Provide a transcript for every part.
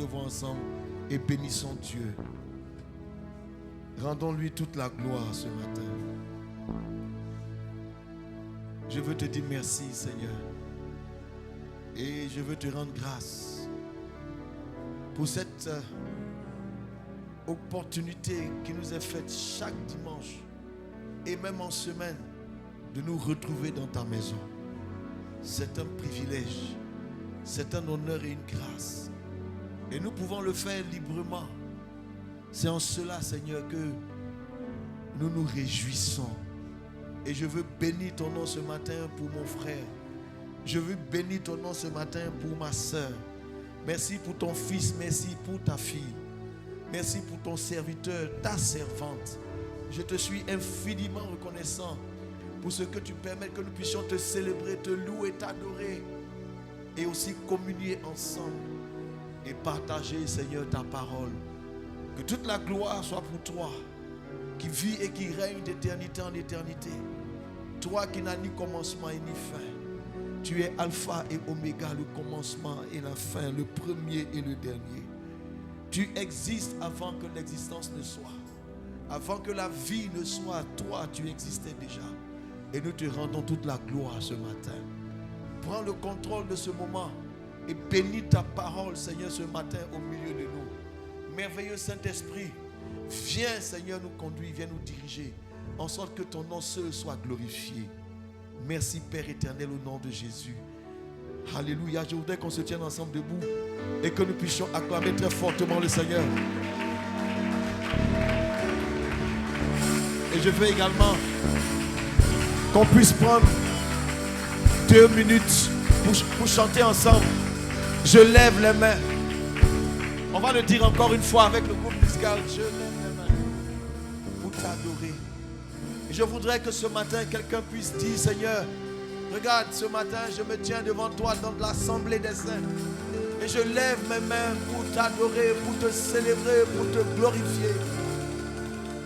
levons ensemble et bénissons Dieu. Rendons-lui toute la gloire ce matin. Je veux te dire merci, Seigneur. Et je veux te rendre grâce pour cette opportunité qui nous est faite chaque dimanche et même en semaine de nous retrouver dans ta maison. C'est un privilège, c'est un honneur et une grâce. Et nous pouvons le faire librement. C'est en cela, Seigneur, que nous nous réjouissons. Et je veux bénir ton nom ce matin pour mon frère. Je veux bénir ton nom ce matin pour ma soeur. Merci pour ton fils, merci pour ta fille. Merci pour ton serviteur, ta servante. Je te suis infiniment reconnaissant pour ce que tu permets que nous puissions te célébrer, te louer, t'adorer et aussi communier ensemble et partager, Seigneur, ta parole. Que toute la gloire soit pour toi qui vis et qui règne d'éternité en éternité. Toi qui n'as ni commencement et ni fin. Tu es Alpha et Oméga, le commencement et la fin, le premier et le dernier. Tu existes avant que l'existence ne soit. Avant que la vie ne soit, toi, tu existais déjà. Et nous te rendons toute la gloire ce matin. Prends le contrôle de ce moment et bénis ta parole, Seigneur, ce matin au milieu de nous. Merveilleux Saint-Esprit, viens, Seigneur, nous conduire, viens nous diriger, en sorte que ton nom seul soit glorifié. Merci Père éternel au nom de Jésus. Alléluia. Je voudrais qu'on se tienne ensemble debout et que nous puissions acclamer très fortement le Seigneur. Et je veux également qu'on puisse prendre 2 minutes pour chanter ensemble. Je lève les mains. On va le dire encore une fois avec le groupe musical. Je lève les mains pour t'adorer. Je voudrais que ce matin, quelqu'un puisse dire, Seigneur, regarde, ce matin, je me tiens devant toi dans l'assemblée des saints. Et je lève mes mains pour t'adorer, pour te célébrer, pour te glorifier.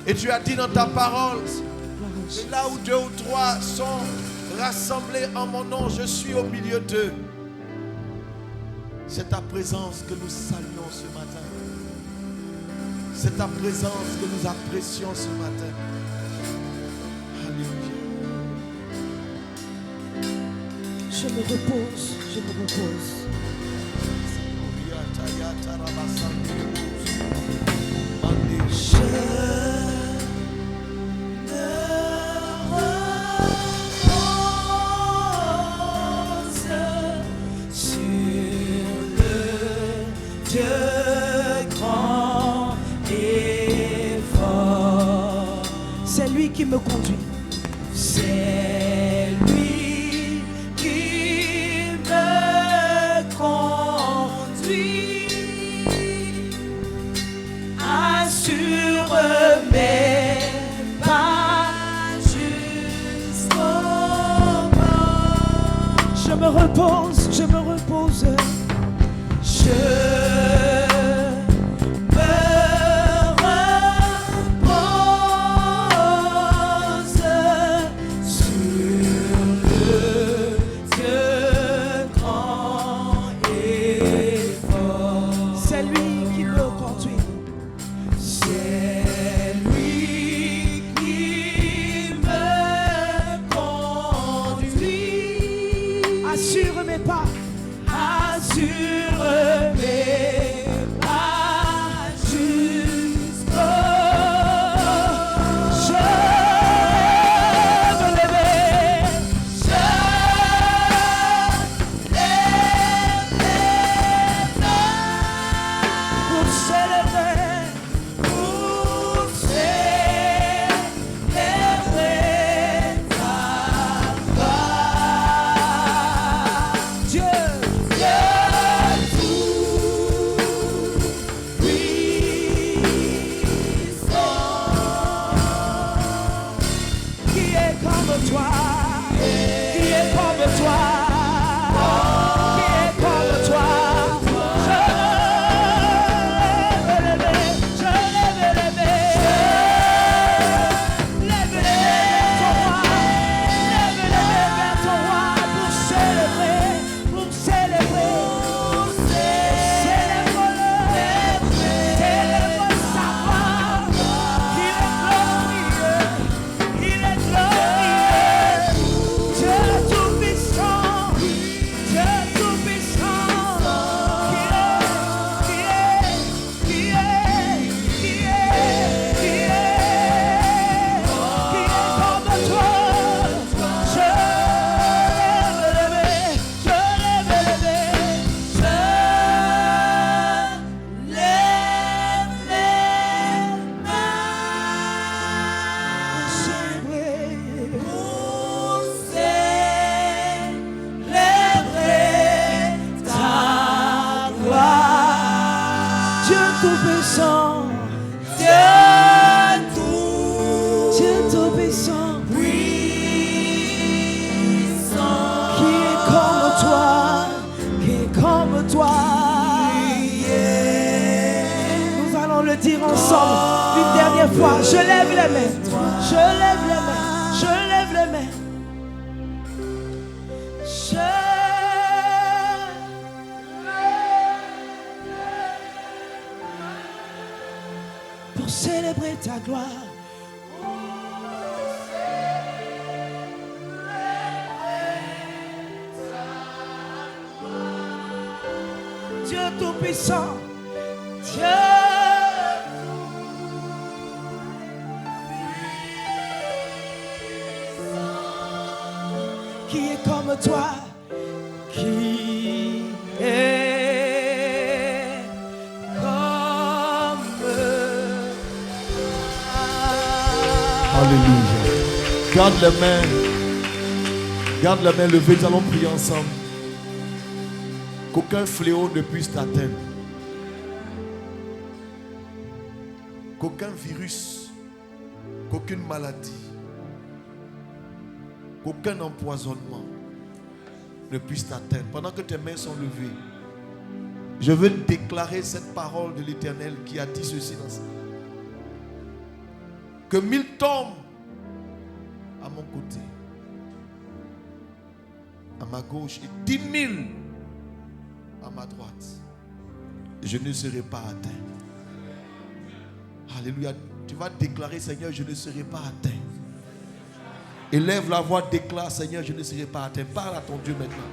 Et tu as dit dans ta parole, que là où 2 ou 3 sont rassemblés en mon nom, je suis au milieu d'eux. C'est ta présence que nous saluons ce matin. C'est ta présence que nous apprécions ce matin. Je me repose, je me repose. Je me repose sur le Dieu grand et fort. C'est lui qui me conduit. C'est lui qui me conduit. Assure mes pas jusqu'au bout. Je me repose, je me repose. Je Dieu tout-puissant, qui est comme toi, qui est comme toi. Nous allons le dire ensemble une dernière fois. Je lève les mains, je lève les mains, je lève les mains. Pour célébrer ta gloire. Dieu tout-puissant, Dieu qui est comme toi, qui est comme toi. Alléluia. Garde les mains. Garde les mains levées. Nous allons prier ensemble. Qu'aucun fléau ne puisse t'atteindre. Qu'aucun virus, qu'aucune maladie, qu'aucun empoisonnement ne puisse t'atteindre. Pendant que tes mains sont levées, je veux déclarer cette parole de l'Éternel qui a dit ceci dans sa... Que 1000 tombent à mon côté, à ma gauche, et 10 000 à ma droite. Je ne serai pas atteint. Alléluia. Tu vas déclarer, Seigneur, je ne serai pas atteint. Élève la voix, déclare, Seigneur, je ne serai pas atteint. Parle à ton Dieu maintenant.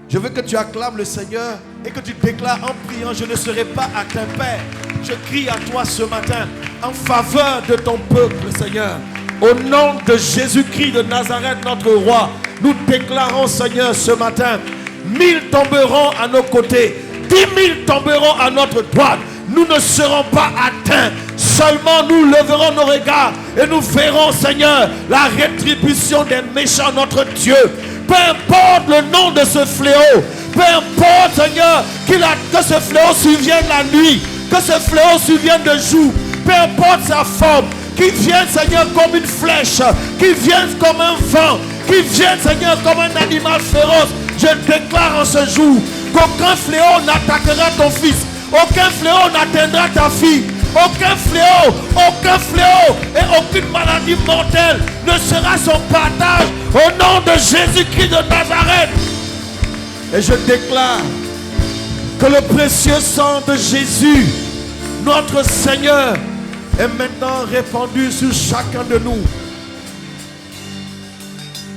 Je veux que tu acclames le Seigneur et que tu déclares en priant, je ne serai pas atteint, Père. Je crie à toi ce matin en faveur de ton peuple, Seigneur. Au nom de Jésus-Christ de Nazareth, notre roi, nous déclarons, Seigneur, ce matin, 1000 tomberont à nos côtés, 10 000 tomberont à notre droite. Nous ne serons pas atteints. Seulement nous leverons nos regards et nous verrons, Seigneur, la rétribution des méchants, notre Dieu. Peu importe le nom de ce fléau, peu importe, Seigneur, que ce fléau survienne la nuit, que ce fléau survienne de jour, peu importe sa forme, qu'il vienne, Seigneur, comme une flèche, qu'il vienne comme un vent, qu'il vienne, Seigneur, comme un animal féroce. Je déclare en ce jour qu'aucun fléau n'attaquera ton fils, aucun fléau n'atteindra ta fille, aucun fléau et aucune maladie mortelle ne sera son partage au nom de Jésus-Christ de Nazareth. Et je déclare que le précieux sang de Jésus, notre Seigneur, est maintenant répandu sur chacun de nous.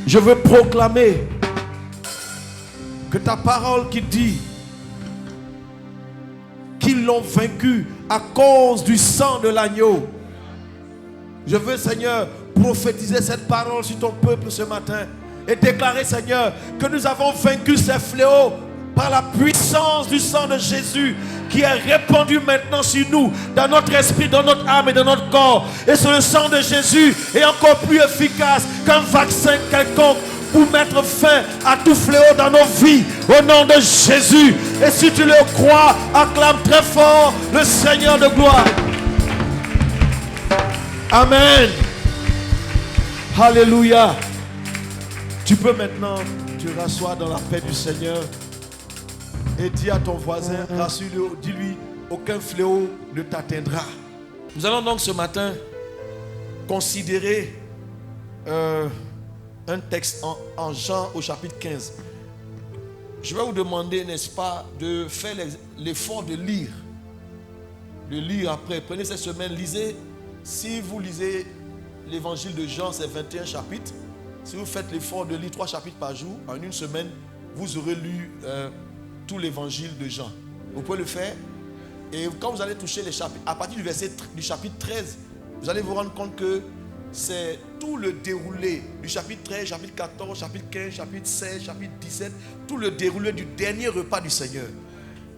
Je veux proclamer que ta parole qui dit qu'ils l'ont vaincu à cause du sang de l'agneau. Je veux, Seigneur, prophétiser cette parole sur ton peuple ce matin et déclarer, Seigneur, que nous avons vaincu ces fléaux par la puissance du sang de Jésus qui est répandu maintenant sur nous, dans notre esprit, dans notre âme et dans notre corps. Et ce sang de Jésus est encore plus efficace qu'un vaccin quelconque pour mettre fin à tout fléau dans nos vies, au nom de Jésus. Et si tu le crois, acclame très fort le Seigneur de gloire. Amen. Alléluia. Tu peux maintenant te rasseoir dans la paix du Seigneur et dis à ton voisin, rassure-le, dis-lui, aucun fléau ne t'atteindra. Nous allons donc ce matin considérer un texte en Jean au chapitre 15. Je vais vous demander, n'est-ce pas, de faire l'effort de lire. De lire après. Prenez cette semaine, lisez. Si vous lisez l'évangile de Jean, c'est 21 chapitres. Si vous faites l'effort de lire 3 chapitres par jour, en une semaine, vous aurez lu tout l'évangile de Jean. Vous pouvez le faire. Et quand vous allez toucher les chapitres, à partir du chapitre 13, vous allez vous rendre compte que c'est tout le déroulé du chapitre 13, chapitre 14, chapitre 15, chapitre 16, chapitre 17, tout le déroulé du dernier repas du Seigneur.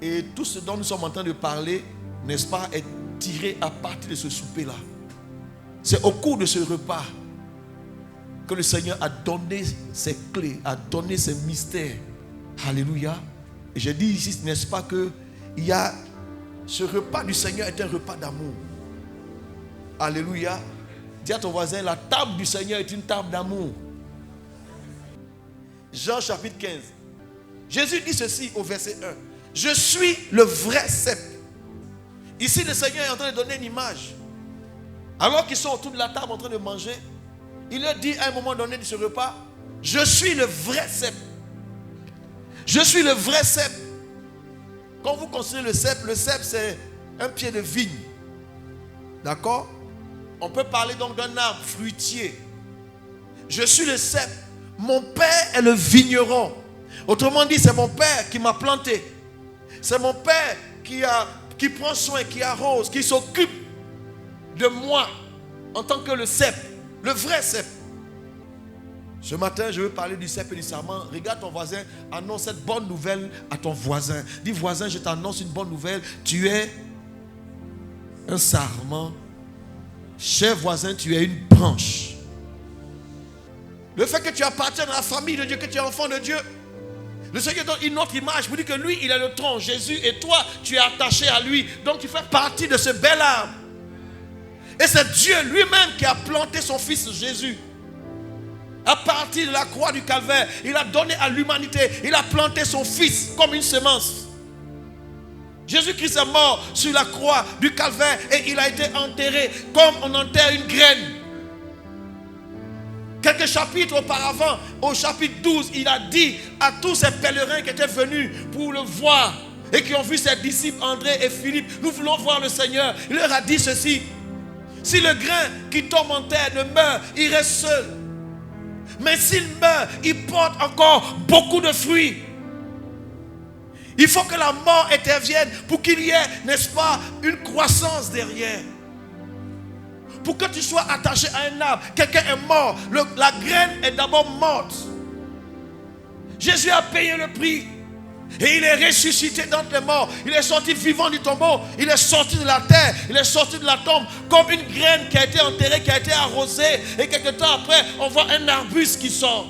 Et tout ce dont nous sommes en train de parler, n'est-ce pas, est tiré à partir de ce souper-là. C'est au cours de ce repas que le Seigneur a donné ses clés, a donné ses mystères. Alléluia. Et je dis ici, n'est-ce pas, que ce repas du Seigneur est un repas d'amour. Alléluia. Dis à ton voisin, la table du Seigneur est une table d'amour. Jean chapitre 15. Jésus dit ceci au verset 1. Je suis le vrai cep. Ici, le Seigneur est en train de donner une image. Alors qu'ils sont autour de la table en train de manger, il leur dit à un moment donné de ce repas, je suis le vrai cep. Je suis le vrai cep. Quand vous considérez le cep c'est un pied de vigne. D'accord? On peut parler donc d'un arbre fruitier. Je suis le cep. Mon père est le vigneron. Autrement dit, c'est mon père qui m'a planté. C'est mon père qui prend soin, qui arrose, qui s'occupe de moi en tant que le cep, le vrai cep. Ce matin, je veux parler du cep et du sarment. Regarde ton voisin, annonce cette bonne nouvelle à ton voisin. Dis, voisin, je t'annonce une bonne nouvelle. Tu es un sarment. Cher voisin, tu es une branche. Le fait que tu appartiens à la famille de Dieu, que tu es enfant de Dieu, le Seigneur donne une autre image pour dire que lui, il est le tronc, Jésus, et toi, tu es attaché à lui. Donc tu fais partie de ce bel arbre. Et c'est Dieu lui-même qui a planté son fils Jésus. À partir de la croix du calvaire, il a donné à l'humanité, il a planté son fils comme une semence. Jésus-Christ est mort sur la croix du calvaire et il a été enterré comme on enterre une graine. Quelques chapitres auparavant, au chapitre 12, il a dit à tous ces pèlerins qui étaient venus pour le voir et qui ont vu ses disciples André et Philippe, nous voulons voir le Seigneur. Il leur a dit ceci: si le grain qui tombe en terre ne meurt, il reste seul. Mais s'il meurt, il porte encore beaucoup de fruits. Il faut que la mort intervienne pour qu'il y ait, n'est-ce pas, une croissance derrière. Pour que tu sois attaché à un arbre, quelqu'un est mort, la graine est d'abord morte. Jésus a payé le prix. Et il est ressuscité d'entre les morts. Il est sorti vivant du tombeau. Il est sorti de la terre. Il est sorti de la tombe comme une graine qui a été enterrée, qui a été arrosée. Et quelque temps après, on voit un arbuste qui sort.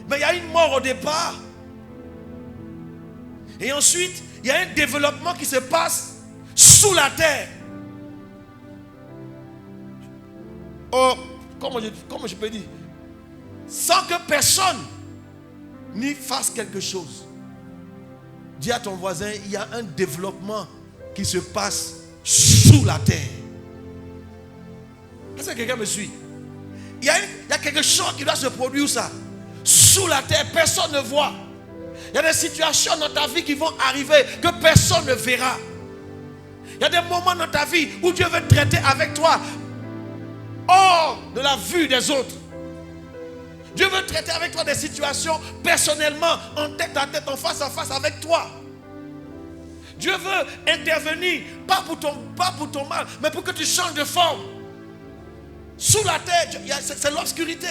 Mais il y a une mort au départ. Et ensuite, il y a un développement qui se passe sous la terre. Oh, comment je peux dire? Sans que personne n'y fasse quelque chose. Dis à ton voisin, il y a un développement qui se passe sous la terre. Est-ce que quelqu'un me suit? Il y a quelque chose qui doit se produire ça. Sous la terre, personne ne voit. Il y a des situations dans ta vie qui vont arriver que personne ne verra. Il y a des moments dans ta vie où Dieu veut traiter avec toi hors de la vue des autres. Dieu veut traiter avec toi des situations personnellement, en tête à tête, en face à face avec toi. Dieu veut intervenir, pas pour ton mal, mais pour que tu changes de forme. Sous la terre, c'est l'obscurité.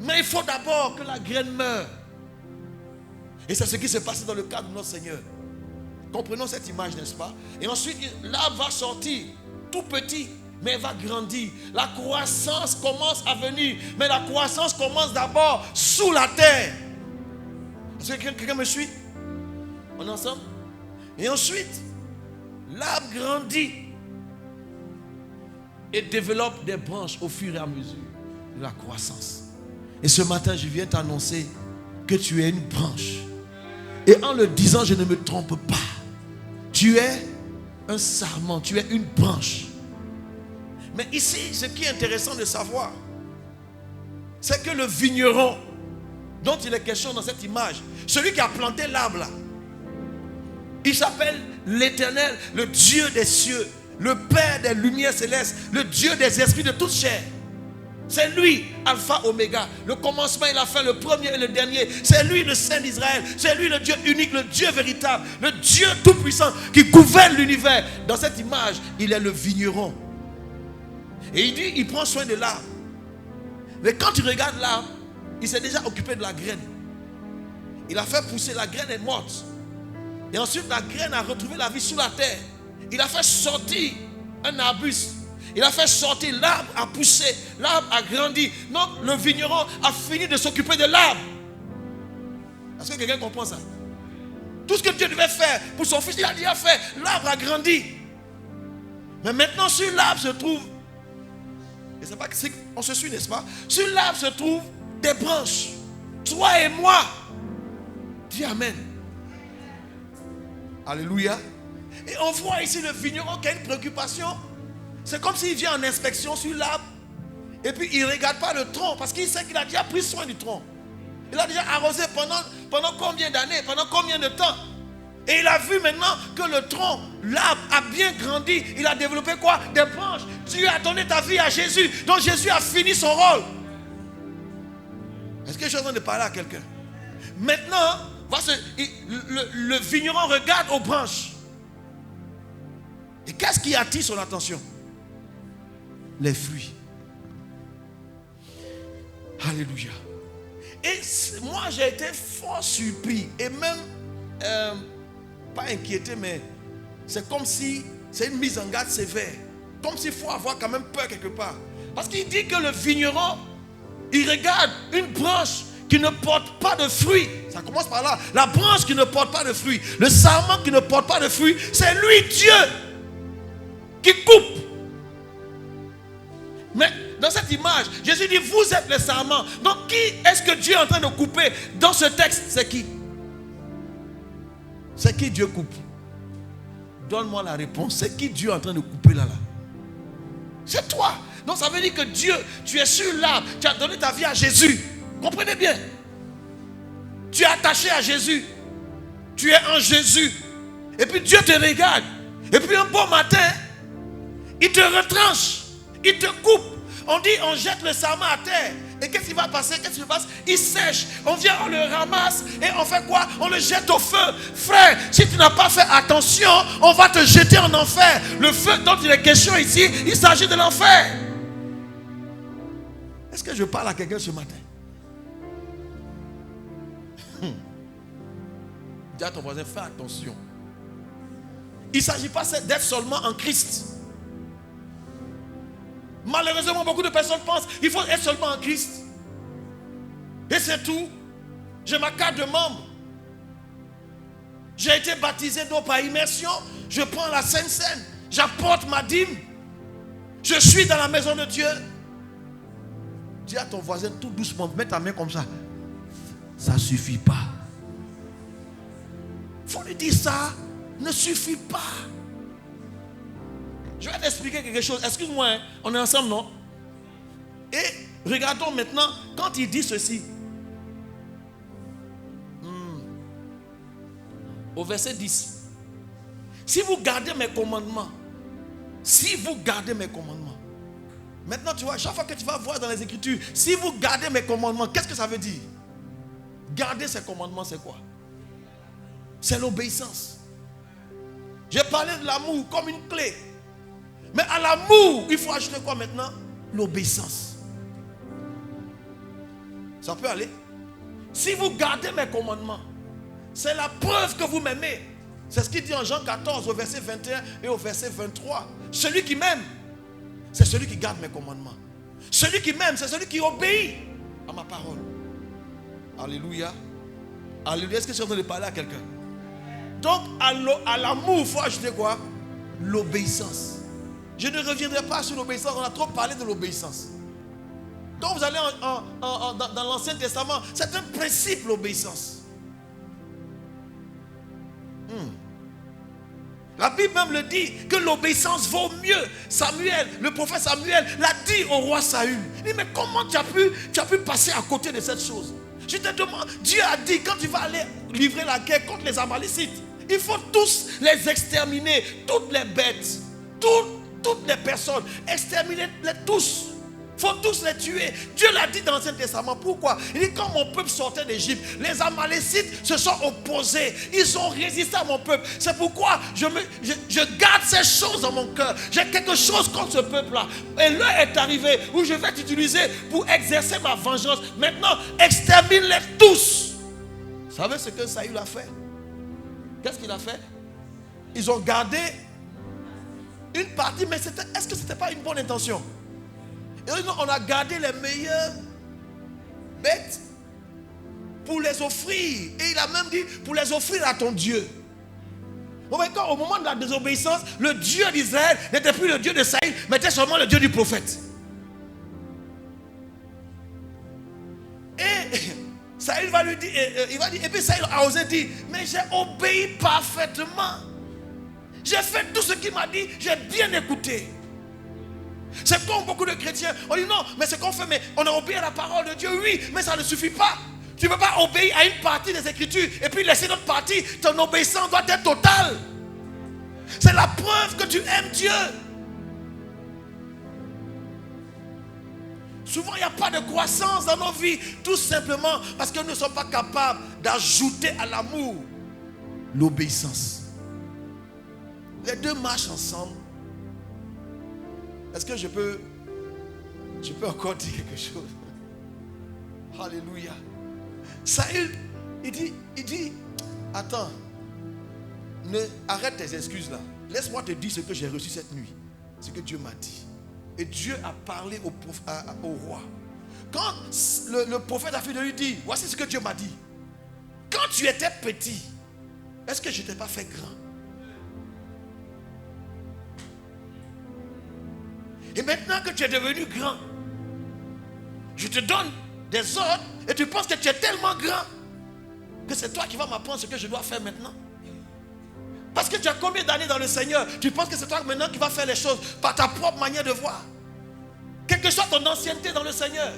Mais il faut d'abord que la graine meure. Et c'est ce qui s'est passé dans le cadre de notre Seigneur. Comprenons cette image, n'est-ce pas? Et ensuite, l'arbre va sortir, tout petit, mais il va grandir. La croissance commence à venir. Mais la croissance commence d'abord sous la terre. Est-ce que quelqu'un me suit? On est ensemble? Et ensuite, l'arbre grandit et développe des branches au fur et à mesure de la croissance. Et ce matin, je viens t'annoncer que tu es une branche. Et en le disant, je ne me trompe pas. Tu es un sarment, tu es une branche. Mais ici, ce qui est intéressant de savoir, c'est que le vigneron, dont il est question dans cette image, celui qui a planté l'arbre là, il s'appelle l'Éternel, le Dieu des cieux, le Père des lumières célestes, le Dieu des esprits de toute chair. C'est lui, Alpha, Oméga, le commencement et la fin, le premier et le dernier. C'est lui le Saint d'Israël, c'est lui le Dieu unique, le Dieu véritable, le Dieu tout-puissant qui gouverne l'univers. Dans cette image, il est le vigneron. Et il dit, il prend soin de l'arbre. Mais quand tu regardes l'arbre, il s'est déjà occupé de la graine. Il a fait pousser, la graine est morte. Et ensuite, la graine a retrouvé la vie sous la terre. Il a fait sortir un arbuste. Il a fait sortir, l'arbre a poussé, l'arbre a grandi. Donc, le vigneron a fini de s'occuper de l'arbre. Est-ce que quelqu'un comprend ça? Tout ce que Dieu devait faire pour son fils, il a déjà fait. L'arbre a grandi. Mais maintenant, sur l'arbre se trouve, et c'est pas que on se suit, n'est-ce pas? Sur l'arbre se trouvent des branches. Toi et moi. Dis Amen. Alléluia. Et on voit ici le vigneron qui a une préoccupation. C'est comme s'il vient en inspection sur l'arbre. Et puis il ne regarde pas le tronc. Parce qu'il sait qu'il a déjà pris soin du tronc. Il a déjà arrosé pendant combien d'années, pendant combien de temps. Et il a vu maintenant que le tronc, l'arbre a bien grandi. Il a développé quoi? Des branches. Tu as donné ta vie à Jésus. Donc Jésus a fini son rôle. Est-ce que je suis en train de parler à quelqu'un? Maintenant, le vigneron regarde aux branches. Et qu'est-ce qui attire son attention? Les fruits. Alléluia. Et moi j'ai été fort surpris. Et même, pas inquiété, mais c'est comme si c'est une mise en garde sévère. Comme s'il faut avoir quand même peur quelque part. Parce qu'il dit que le vigneron, il regarde une branche qui ne porte pas de fruits. Ça commence par là. La branche qui ne porte pas de fruits. Le sarment qui ne porte pas de fruits. C'est lui, Dieu, qui coupe. Mais dans cette image, Jésus dit, vous êtes le sarment. Donc qui est-ce que Dieu est en train de couper dans ce texte? C'est qui? C'est qui Dieu coupe? Donne-moi la réponse. C'est qui Dieu est en train de couper là? C'est toi. Donc ça veut dire que Dieu, tu es sur l'arbre. Tu as donné ta vie à Jésus. Comprenez bien. Tu es attaché à Jésus. Tu es en Jésus. Et puis Dieu te regarde. Et puis un beau matin, il te retranche. Il te coupe. On dit, on jette le sarment à terre. Et qu'est-ce qui va passer? Qu'est-ce qui se passe? Il sèche. On vient, on le ramasse. Et on fait quoi? On le jette au feu. Frère, si tu n'as pas fait attention, on va te jeter en enfer. Le feu dont il est question ici, il s'agit de l'enfer. Est-ce que je parle à quelqu'un ce matin? Dis à ton voisin, fais attention. Il ne s'agit pas d'être seulement en Christ. Malheureusement, beaucoup de personnes pensent qu'il faut être seulement en Christ. Et c'est tout. J'ai ma carte de membre. J'ai été baptisé donc par immersion. Je prends la Sainte Seine. J'apporte ma dîme. Je suis dans la maison de Dieu. Dis à ton voisin tout doucement, mets ta main comme ça. Ça ne suffit pas. Il faut lui dire ça ne suffit pas. Je vais t'expliquer quelque chose. Excuse-moi, hein? On est ensemble, non? Et regardons maintenant, quand il dit ceci. Au verset 10. Si vous gardez mes commandements. Si vous gardez mes commandements. Maintenant, tu vois, chaque fois que tu vas voir dans les Écritures, si vous gardez mes commandements, qu'est-ce que ça veut dire? Garder ces commandements, c'est quoi? C'est l'obéissance. J'ai parlé de l'amour comme une clé. Mais à l'amour, il faut ajouter quoi maintenant? L'obéissance. Ça peut aller? Si vous gardez mes commandements, c'est la preuve que vous m'aimez. C'est ce qu'il dit en Jean 14 au verset 21 et au verset 23. Celui qui m'aime, c'est celui qui garde mes commandements. Celui qui m'aime, c'est celui qui obéit à ma parole. Alléluia. Alléluia. Est-ce que je suis en train de parler à quelqu'un? Donc à l'amour, il faut ajouter quoi? L'obéissance. Je ne reviendrai pas sur l'obéissance. On a trop parlé de l'obéissance. Quand vous allez dans l'Ancien Testament, c'est un principe, l'obéissance. La Bible même le dit, que l'obéissance vaut mieux. Samuel, le prophète Samuel l'a dit au roi Saül. Il dit, mais comment tu as pu passer à côté de cette chose? Je te demande, Dieu a dit, quand tu vas aller livrer la guerre contre les Amalécites, il faut tous les exterminer, toutes les bêtes, toutes les personnes, exterminer-les tous. Il faut tous les tuer. Dieu l'a dit dans l'Ancien Testament. Pourquoi? Il dit, quand mon peuple sortait d'Égypte, les Amalécites se sont opposés. Ils ont résisté à mon peuple. C'est pourquoi je garde ces choses dans mon cœur. J'ai quelque chose contre ce peuple-là. Et l'heure est arrivée où je vais t'utiliser pour exercer ma vengeance. Maintenant, extermine-les tous. Vous savez ce que Saül a fait? Qu'est-ce qu'il a fait? Ils ont gardé une partie, mais est-ce que ce n'était pas une bonne intention? Et on a gardé les meilleures bêtes pour les offrir. Et il a même dit, pour les offrir à ton Dieu. Vous voyez, au moment de la désobéissance, le Dieu d'Israël n'était plus le Dieu de Saïl, mais était seulement le Dieu du prophète. Et Saïl va lui dire, et puis Saïl a osé dire, mais j'ai obéi parfaitement. J'ai fait tout ce qu'il m'a dit, j'ai bien écouté. C'est comme beaucoup de chrétiens, on dit non, mais c'est qu'on fait, mais on a obéi à la parole de Dieu, oui, mais ça ne suffit pas. Tu ne peux pas obéir à une partie des Écritures et puis laisser l'autre partie. Ton obéissance doit être totale. C'est la preuve que tu aimes Dieu. Souvent, il n'y a pas de croissance dans nos vies, tout simplement parce que nous ne sommes pas capables d'ajouter à l'amour l'obéissance. Les deux marchent ensemble. Est-ce que je peux encore dire quelque chose? Alléluia. Saül, il dit, attends, arrête tes excuses là. Laisse-moi te dire ce que j'ai reçu cette nuit. Ce que Dieu m'a dit. Et Dieu a parlé au roi. Quand le prophète a fait de lui dire, voici ce que Dieu m'a dit. Quand tu étais petit, est-ce que je ne t'ai pas fait grand? Et maintenant que tu es devenu grand, je te donne des ordres et tu penses que tu es tellement grand que c'est toi qui vas m'apprendre ce que je dois faire maintenant. Parce que tu as combien d'années dans le Seigneur? Tu penses que c'est toi maintenant qui vas faire les choses par ta propre manière de voir. Quelle que soit ton ancienneté dans le Seigneur,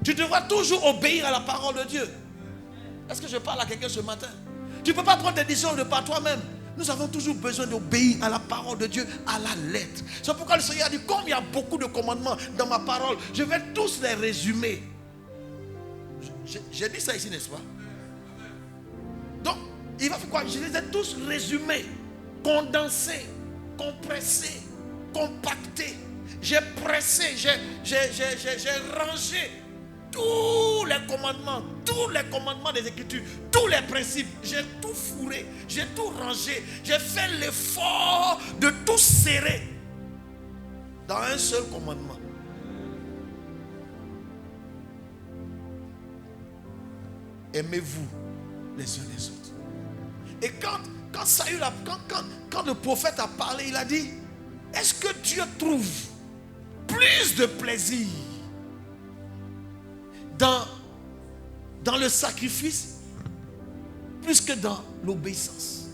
tu devras toujours obéir à la parole de Dieu. Est-ce que je parle à quelqu'un ce matin? Tu ne peux pas prendre des décisions de par toi-même. Nous avons toujours besoin d'obéir à la parole de Dieu à la lettre. C'est pourquoi le Seigneur a dit, comme il y a beaucoup de commandements dans ma parole, je vais tous les résumer. J'ai dit ça ici, n'est-ce pas? Donc, il va faire quoi? Je les ai tous résumés, condensés, compressés, compactés. J'ai pressé, j'ai rangé tous les commandements des Écritures, tous les principes. J'ai tout fourré, j'ai tout rangé. J'ai fait l'effort de tout serrer dans un seul commandement. Aimez-vous les uns les autres. Et quand Saül quand le prophète a parlé, il a dit, est-ce que Dieu trouve plus de plaisir dans le sacrifice plus que dans l'obéissance?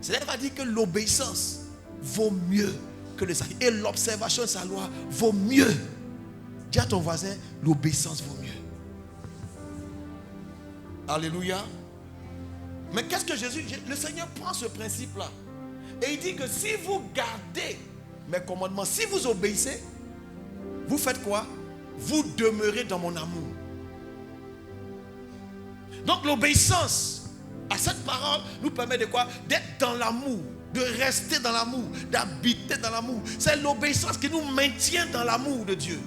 C'est-à-dire qu'il va dire que l'obéissance vaut mieux que le sacrifice. Et l'observation de sa loi vaut mieux. Dis à ton voisin, l'obéissance vaut mieux. Alléluia. Mais qu'est-ce que Jésus... Le Seigneur prend ce principe-là. Et il dit que si vous gardez mes commandements, si vous obéissez, vous faites quoi? Vous demeurez dans mon amour. Donc l'obéissance à cette parole nous permet de quoi? D'être dans l'amour, de rester dans l'amour, d'habiter dans l'amour. C'est l'obéissance qui nous maintient dans l'amour de Dieu.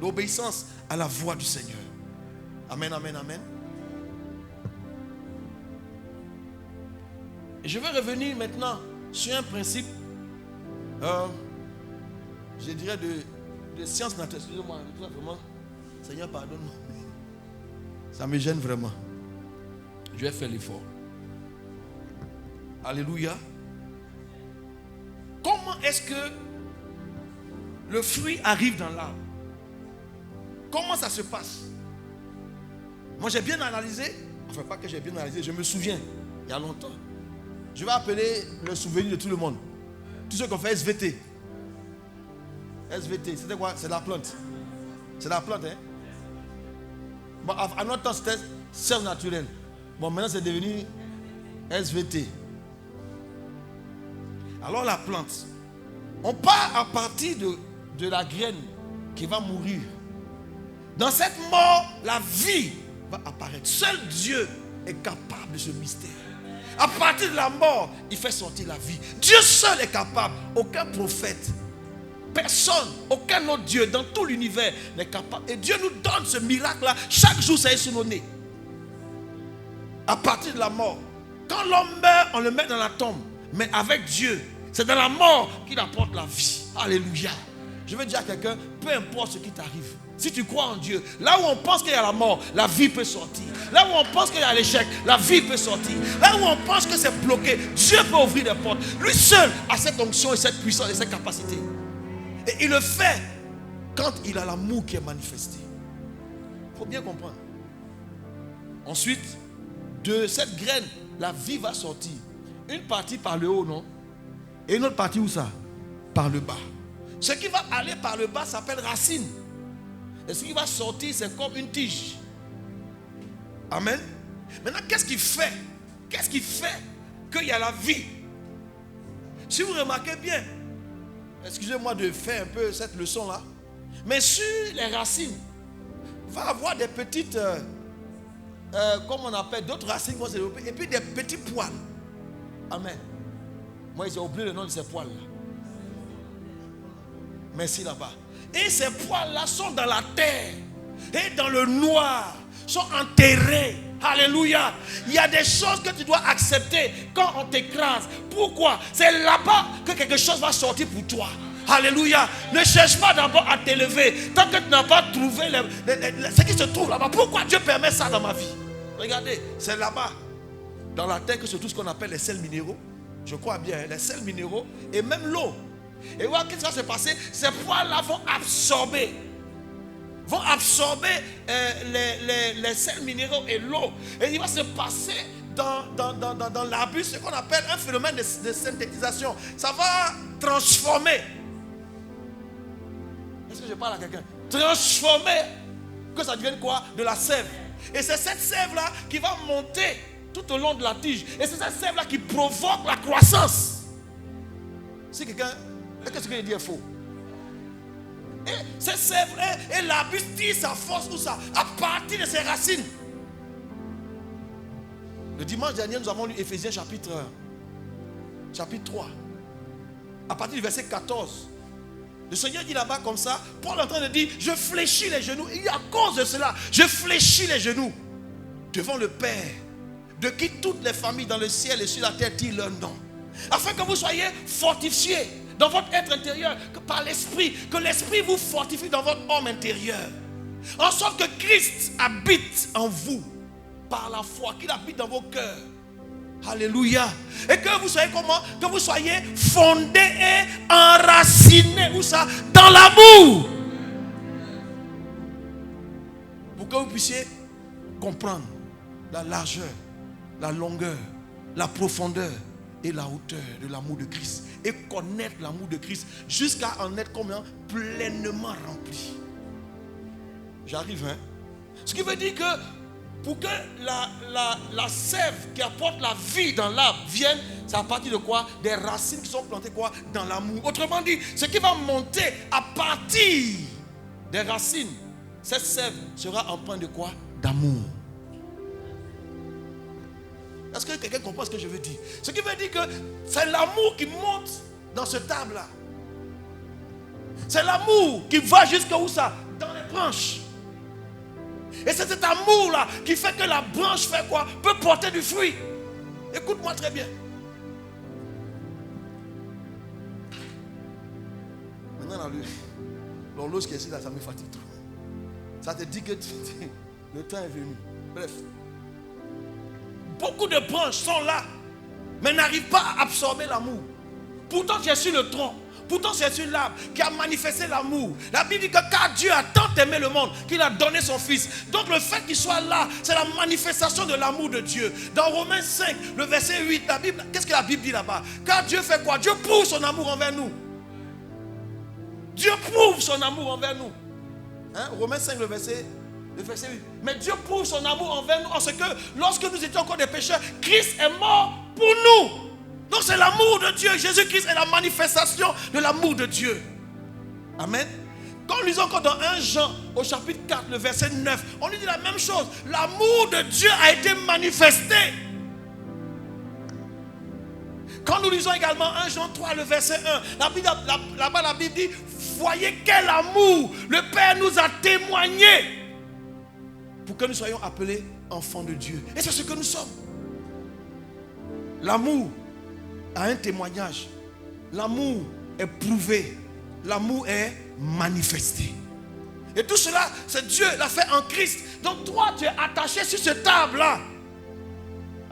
L'obéissance à la voix du Seigneur. Amen, amen, amen. Et je vais revenir maintenant sur un principe, je dirais de science naturelle. Excusez-moi, vraiment, Seigneur, pardonne-moi. Ça me gêne vraiment. Je vais faire l'effort. Alléluia. Comment est-ce que le fruit arrive dans l'arbre? Comment ça se passe? Moi j'ai bien analysé. Enfin pas que j'ai bien analysé, je me souviens. Il y a longtemps. Je vais appeler le souvenir de tout le monde. Tous ceux qui ont fait SVT. SVT, c'était quoi? C'est la plante. C'est la plante, hein? Bon, à notre temps, c'était science naturelle. Bon, maintenant, c'est devenu SVT. Alors, la plante. On part à partir de la graine qui va mourir. Dans cette mort, la vie va apparaître. Seul Dieu est capable de ce mystère. À partir de la mort, il fait sortir la vie. Dieu seul est capable. Aucun prophète, personne, aucun autre Dieu dans tout l'univers n'est capable. Et Dieu nous donne ce miracle-là. Chaque jour, ça est sur nos nez. À partir de la mort. Quand l'homme meurt, on le met dans la tombe. Mais avec Dieu, c'est dans la mort qu'il apporte la vie. Alléluia. Je veux dire à quelqu'un, peu importe ce qui t'arrive, Si tu crois en Dieu, là où on pense qu'il y a la mort, la vie peut sortir. Là où on pense qu'il y a l'échec, la vie peut sortir. Là où on pense que c'est bloqué, Dieu peut ouvrir des portes. Lui seul a cette onction et cette puissance et cette capacité. Et il le fait quand il a l'amour qui est manifesté. Il faut bien comprendre. Ensuite, de cette graine, la vie va sortir. Une partie par le haut, non? Et une autre partie où ça? Par le bas. Ce qui va aller par le bas s'appelle racine. Et ce qui va sortir, c'est comme une tige. Amen. Maintenant, qu'est-ce qui fait? Qu'est-ce qui fait qu'il y a la vie? Si vous remarquez bien, excusez-moi de faire un peu cette leçon-là, mais sur les racines, il va y avoir des petites, comme on appelle, d'autres racines qui vont se développer, et puis des petits poils. Amen. Moi, j'ai oublié le nom de ces poils-là. Merci là-bas. Et ces poils-là sont dans la terre et dans le noir, sont enterrés. Alléluia. Il y a des choses que tu dois accepter quand on t'écrase. Pourquoi? C'est là-bas que quelque chose va sortir pour toi. Alléluia. Ne cherche pas d'abord à t'élever tant que tu n'as pas trouvé ce qui se trouve là-bas. Pourquoi Dieu permet ça dans ma vie? Regardez, c'est là-bas, dans la terre, que se trouve ce qu'on appelle les sels minéraux. Je crois bien, les sels minéraux et même l'eau. Et voilà, qu'est-ce qui va se passer? Ces poils-là vont absorber les sels minéraux et l'eau. Et il va se passer dans l'abus ce qu'on appelle un phénomène de synthétisation. Ça va transformer. Est-ce que je parle à quelqu'un? Transformer, que ça devienne quoi? De la sève. Et c'est cette sève-là qui va monter tout au long de la tige. Et c'est cette sève-là qui provoque la croissance. Si quelqu'un... Est-ce que ce que je dis est faux? Et cette sève, et l'arbuste tire sa force où ça? À partir de ses racines. Le dimanche dernier, nous avons lu Éphésiens chapitre 3. À partir du verset 14. Le Seigneur dit là-bas comme ça, Paul est en train de dire, je fléchis les genoux. Et à cause de cela, je fléchis les genoux devant le Père, de qui toutes les familles dans le ciel et sur la terre tirent leur nom. Afin que vous soyez fortifiés dans votre être intérieur, que par l'esprit, que l'esprit vous fortifie dans votre homme intérieur. En sorte que Christ habite en vous par la foi, qu'il habite dans vos cœurs. Alléluia. Et que vous soyez comment? Que vous soyez fondés et enracinés. Où ça? Dans l'amour. Pour que vous puissiez comprendre la largeur, la longueur, la profondeur et la hauteur de l'amour de Christ. Et connaître l'amour de Christ jusqu'à en être combien? Pleinement rempli. J'arrive, hein? Ce qui veut dire que pour que la sève qui apporte la vie dans l'arbre vienne, c'est à partir de quoi? Des racines qui sont plantées quoi? Dans l'amour. Autrement dit, ce qui va monter à partir des racines, cette sève sera empreinte de quoi? D'amour. Est-ce que quelqu'un comprend ce que je veux dire? Ce qui veut dire que c'est l'amour qui monte dans ce arbre-là. C'est l'amour qui va jusqu'où ça? Dans les branches. Et c'est cet amour-là qui fait que la branche fait quoi? Peut porter du fruit. Écoute-moi très bien. Maintenant, l'horloge qui est ici, là, ça me fatigue trop. Ça te dit que le temps est venu. Bref. Beaucoup de branches sont là, mais n'arrivent pas à absorber l'amour. Pourtant, tu es sur le tronc. Pourtant, c'est sur l'arbre qui a manifesté l'amour. La Bible dit que car Dieu a tant aimé le monde qu'il a donné son Fils. Donc le fait qu'il soit là, c'est la manifestation de l'amour de Dieu. Dans Romains 5, le verset 8, la Bible, qu'est-ce que la Bible dit là-bas? Car Dieu fait quoi? Dieu prouve son amour envers nous. Dieu prouve son amour envers nous. Hein? Romains 5, le verset 8. Mais Dieu prouve son amour envers nous en ce que lorsque nous étions encore des pécheurs, Christ est mort pour nous. Donc c'est l'amour de Dieu. Jésus-Christ est la manifestation de l'amour de Dieu. Amen. Quand nous lisons encore dans 1 Jean au chapitre 4, le verset 9, on lui dit la même chose. L'amour de Dieu a été manifesté. Quand nous lisons également 1 Jean 3, le verset 1, là-bas la Bible dit, voyez quel amour le Père nous a témoigné pour que nous soyons appelés enfants de Dieu. Et c'est ce que nous sommes. L'amour a un témoignage. L'amour est prouvé. L'amour est manifesté. Et tout cela, c'est Dieu l'a fait en Christ. Donc toi, tu es attaché sur cette table-là.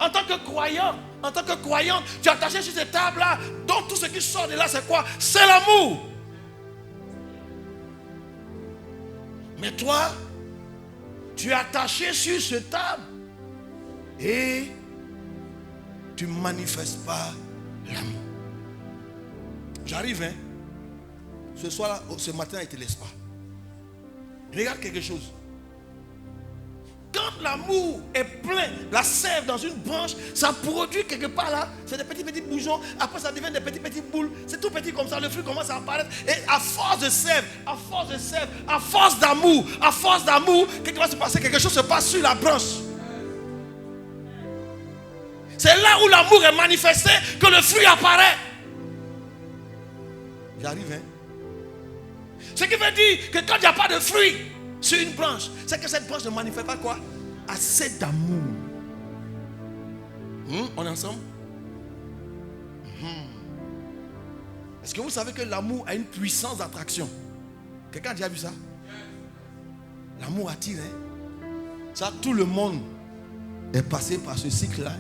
En tant que croyant, en tant que croyante, tu es attaché sur cette table-là. Donc tout ce qui sort de là, c'est quoi? C'est l'amour. Mais toi, tu es attaché sur cette table et tu ne manifestes pas l'amour. J'arrive, hein. Ce soir, ce matin, il ne te laisse pas. Regarde quelque chose. Quand l'amour est plein, la sève dans une branche, ça produit quelque part là, c'est des petits bourgeons, après ça devient des petites boules, c'est tout petit comme ça, le fruit commence à apparaître. Et à force de sève, à force d'amour, quelque chose se passer, quelque chose se passe sur la branche. C'est là où l'amour est manifesté que le fruit apparaît. J'arrive, hein. Ce qui veut dire que quand il n'y a pas de fruit sur une branche, c'est que cette branche ne manifeste pas quoi? Assez d'amour. On est ensemble? Est-ce que vous savez que l'amour a une puissance d'attraction? Quelqu'un a déjà vu ça? L'amour attire, hein? Ça, tout le monde est passé par ce cycle-là.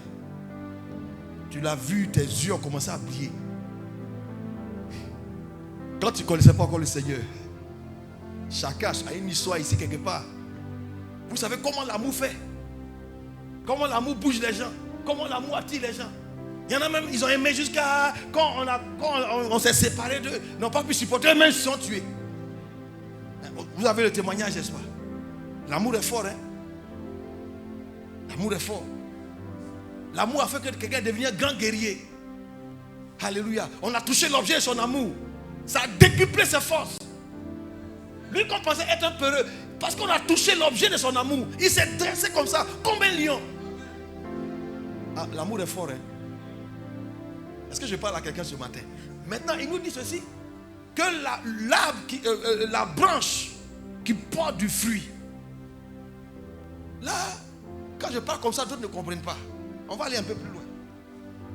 Tu l'as vu, tes yeux ont commencé à briller. Quand tu ne connaissais pas encore le Seigneur, chacun a une histoire ici quelque part. Vous savez comment l'amour fait? Comment l'amour bouge les gens? Comment l'amour attire les gens? Il y en a même, ils ont aimé jusqu'à quand on s'est séparés d'eux, ils n'ont pas pu supporter, même ils se sont tués. Vous avez le témoignage, n'est-ce pas? L'amour est fort, hein? L'amour est fort. L'amour a fait que quelqu'un devienne grand guerrier. Alléluia. On a touché l'objet de son amour. Ça a décuplé ses forces. Lui qu'on pensait être un peureux, parce qu'on a touché l'objet de son amour, il s'est dressé comme ça, comme un lion. Ah, l'amour est fort, hein? Est-ce que je parle à quelqu'un ce matin? Maintenant, il nous dit ceci, que la branche qui porte du fruit, là, quand je parle comme ça, d'autres ne comprennent pas. On va aller un peu plus loin.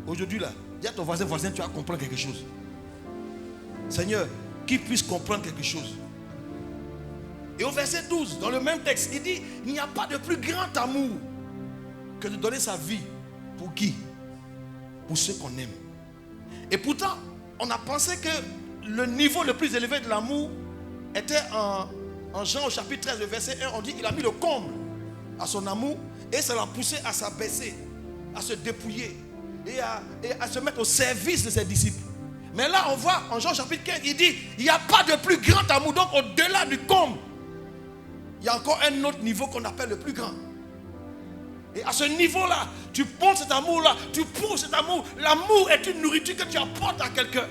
Aujourd'hui, là, dis à ton voisin, tu vas comprendre quelque chose. Seigneur, qu'il puisse comprendre quelque chose. Et au verset 12, dans le même texte, il dit, il n'y a pas de plus grand amour que de donner sa vie. Pour qui? Pour ceux qu'on aime. Et pourtant, on a pensé que le niveau le plus élevé de l'amour était en Jean au chapitre 13, le verset 1, on dit qu'il a mis le comble à son amour et ça l'a poussé à s'abaisser, à se dépouiller et à se mettre au service de ses disciples. Mais là, on voit en Jean chapitre 15, il dit, il n'y a pas de plus grand amour. Donc, au-delà du comble, il y a encore un autre niveau qu'on appelle le plus grand. Et à ce niveau-là, tu portes cet amour-là, tu pousses cet amour. L'amour est une nourriture que tu apportes à quelqu'un.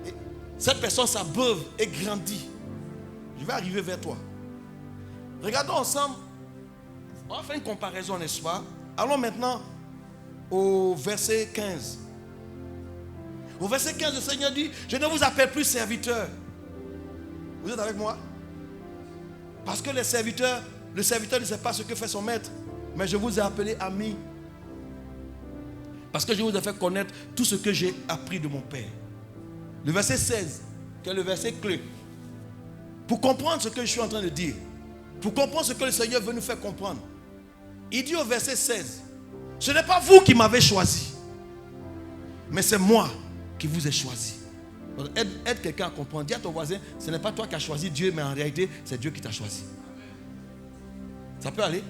Et cette personne s'abreuve et grandit. Je vais arriver vers toi. Regardons ensemble. On va faire une comparaison, n'est-ce pas? Allons maintenant au verset 15. Au verset 15, le Seigneur dit, je ne vous appelle plus serviteur. Vous êtes avec moi? Parce que le serviteur ne sait pas ce que fait son maître. Mais je vous ai appelé ami. Parce que je vous ai fait connaître tout ce que j'ai appris de mon Père. Le verset 16, qui est le verset clé. Pour comprendre ce que je suis en train de dire, pour comprendre ce que le Seigneur veut nous faire comprendre, il dit au verset 16, ce n'est pas vous qui m'avez choisi, mais c'est moi qui vous ai choisi. Aide quelqu'un à comprendre. Dis à ton voisin, ce n'est pas toi qui as choisi Dieu, mais en réalité, c'est Dieu qui t'a choisi. Ça peut aller?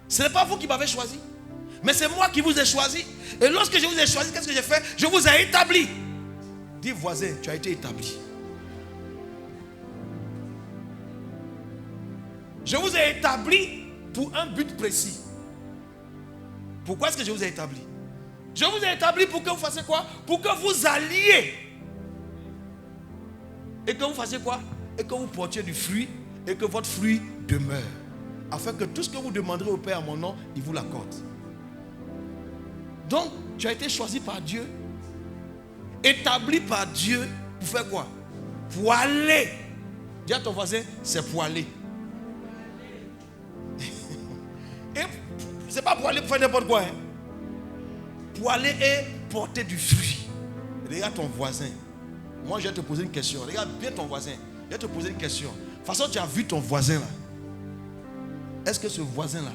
Ce n'est pas vous qui m'avez choisi, mais c'est moi qui vous ai choisi. Et lorsque je vous ai choisi, qu'est-ce que j'ai fait? Je vous ai établi. Dis voisin, tu as été établi. Je vous ai établi pour un but précis. Pourquoi est-ce que je vous ai établi? Je vous ai établi pour que vous fassiez quoi? Pour que vous alliez. Et que vous fassiez quoi? Et que vous portiez du fruit. Et que votre fruit demeure. Afin que tout ce que vous demanderez au Père à mon nom, il vous l'accorde. Donc, tu as été choisi par Dieu. Établi par Dieu. Pour faire quoi? Pour aller. Dis à ton voisin, c'est pour aller. Et c'est pas pour aller pour faire n'importe quoi. Hein? Pour aller et porter du fruit. Regarde ton voisin. Moi, je vais te poser une question. Regarde bien ton voisin. Je vais te poser une question. De toute façon, tu as vu ton voisin là. Est-ce que ce voisin là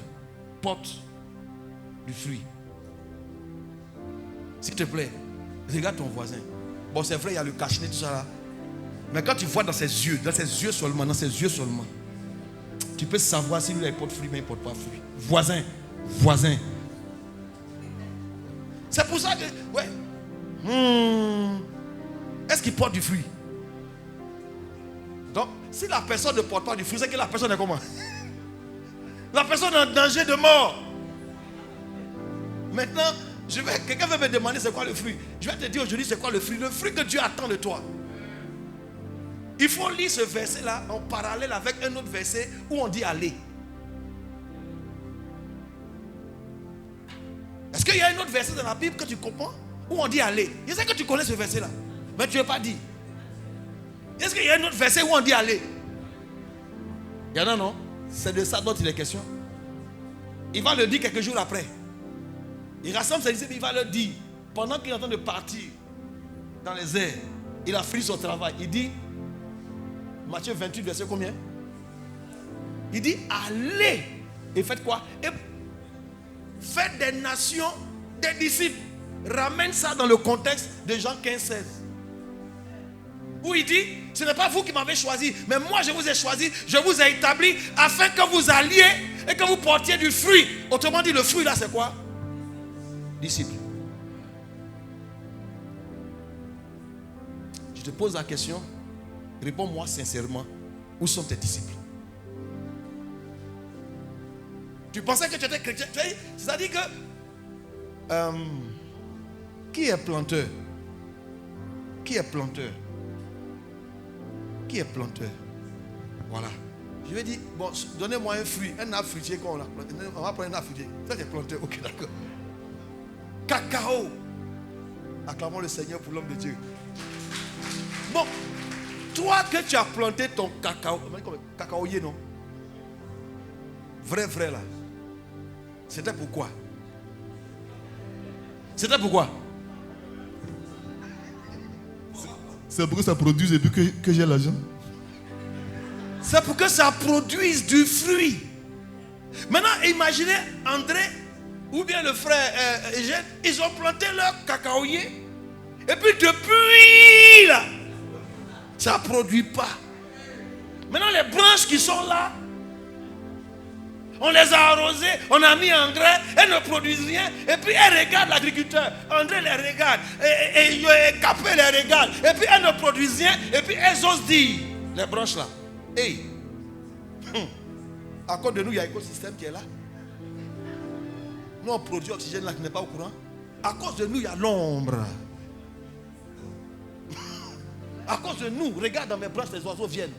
porte du fruit? S'il te plaît, regarde ton voisin. Bon, c'est vrai, il y a le cache-nez, tout ça là. Mais quand tu vois dans ses yeux seulement, tu peux savoir si lui il porte fruit, mais il ne porte pas fruit. Voisin. C'est pour ça que, ouais. Est-ce qu'il porte du fruit? Donc, si la personne ne porte pas du fruit, c'est que la personne est comment? La personne est en danger de mort. Maintenant, quelqu'un va me demander c'est quoi le fruit. Je vais te dire aujourd'hui c'est quoi le fruit. Le fruit que Dieu attend de toi. Il faut lire ce verset-là en parallèle avec un autre verset où on dit aller. Est-ce qu'il y a un autre verset dans la Bible que tu comprends où on dit aller? Je sais que tu connais ce verset-là, mais tu ne veux pas dire. Est-ce qu'il y a un autre verset où on dit aller? Il y en a, non? C'est de ça dont il est question. Il va le dire quelques jours après. Il rassemble ses disciples, il va leur dire, pendant qu'il est en train de partir dans les airs, il a fini son travail. Il dit, Matthieu 28, verset combien? Il dit, allez et faites quoi? Et faites des nations des disciples. Ramène ça dans le contexte de Jean 15, 16. Où il dit, ce n'est pas vous qui m'avez choisi, mais moi je vous ai choisi, je vous ai établi afin que vous alliez et que vous portiez du fruit. Autrement dit, le fruit là c'est quoi? Disciples. Je te pose la question, réponds-moi sincèrement, où sont tes disciples? Tu pensais que tu étais chrétien? C'est-à-dire que qui est planteur? Qui est planteur? Qui est planteur? Voilà. Je vais dire, bon, donnez-moi un fruit, un arbre fruitier qu'on a. On va prendre un arbre fruitier. Ça c'est planteur, ok, d'accord. Cacao. Acclamons le Seigneur pour l'homme de Dieu. Bon, toi que tu as planté ton cacao, cacaoyer, non? Vrai là. C'était pourquoi? C'était pourquoi? C'est pour que ça produise et puis que j'ai l'argent. C'est pour que ça produise du fruit. Maintenant, imaginez André ou bien le frère Eugène, ils ont planté leur cacaoyer. Et puis depuis là, ça ne produit pas. Maintenant, les branches qui sont là, on les a arrosées, on a mis engrais, elles ne produisent rien. Et puis elles regardent l'agriculteur. André les regarde. Et Capé les regarde. Et puis elles ne produisent rien. Et puis elles osent dire, les branches là, hey, à cause de nous, il y a un écosystème qui est là. Nous, on produit oxygène là qui n'est pas au courant. À cause de nous, il y a l'ombre. À cause de nous, regarde dans mes branches, les oiseaux viennent.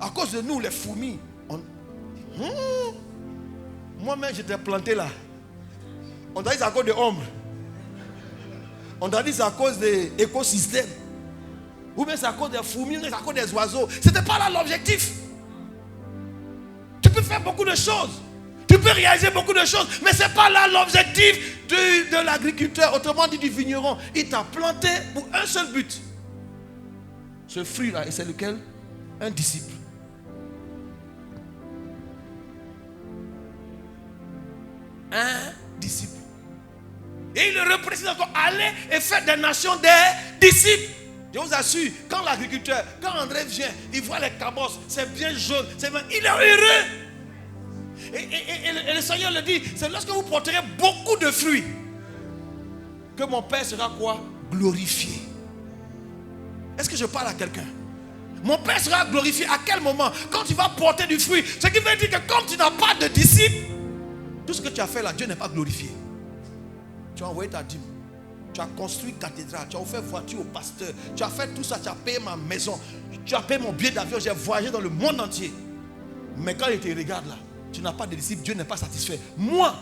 À cause de nous, les fourmis. Moi-même, j'étais planté là. On a dit c'est à cause de l'ombre. On a dit c'est à cause de l'écosystème. Ou bien c'est à cause des fourmis, ou bien c'est à cause des oiseaux. Ce n'était pas là l'objectif. Tu peux faire beaucoup de choses. Tu peux réaliser beaucoup de choses. Mais ce n'est pas là l'objectif de l'agriculteur. Autrement dit du vigneron. Il t'a planté pour un seul but. Ce fruit là, et c'est lequel? Un disciple. Un disciple. Et il le reprécise encore. Allez et faites des nations des disciples. Je vous assure, quand l'agriculteur, quand André vient, il voit les cabosses, c'est bien jaune, il est heureux. Et le Seigneur le dit, c'est lorsque vous porterez beaucoup de fruits que mon Père sera quoi? Glorifié. Est-ce que je parle à quelqu'un? Mon Père sera glorifié à quel moment? Quand tu vas porter du fruit. Ce qui veut dire que comme tu n'as pas de disciples, tout ce que tu as fait là, Dieu n'est pas glorifié. Tu as envoyé ta dîme. Tu as construit une cathédrale. Tu as offert voiture au pasteur. Tu as fait tout ça. Tu as payé ma maison. Tu as payé mon billet d'avion. J'ai voyagé dans le monde entier. Mais quand il te regarde là, tu n'as pas de disciples. Dieu n'est pas satisfait. Moi,